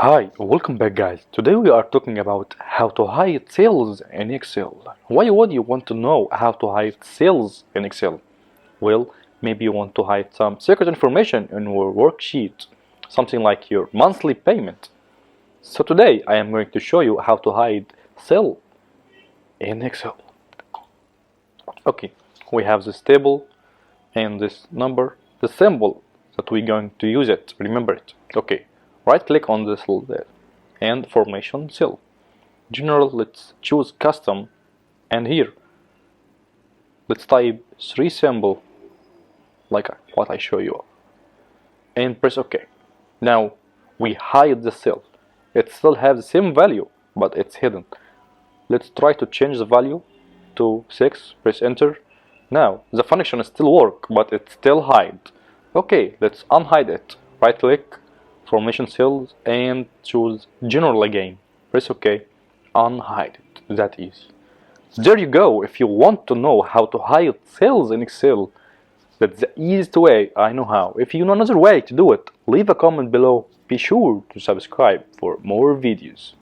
Hi, welcome back guys. Today we are talking about how to hide cells in Excel. Why would you want to know how to hide cells in Excel? Well, maybe you want to hide some secret information in your worksheet, something like your monthly payment. So today I am going to show you how to hide cell in Excel. Okay, we have this table and this number, the symbol that we're going to use it, remember it. Okay, right click on this cell and formation cell. General, let's choose custom, and here let's type 3 symbol like what I show you and press OK. Now we hide the cell. It still has the same value but it's hidden. Let's try to change the value to 6, press enter. Now the function still work but it's still hide. Okay, let's unhide it. Right click, formation cells, and choose general again. Press OK, unhide it. That easy. There you go. If you want to know how to hide cells in Excel, that's the easiest way I know how. If you know another way to do it, leave a comment below. Be sure to subscribe for more videos.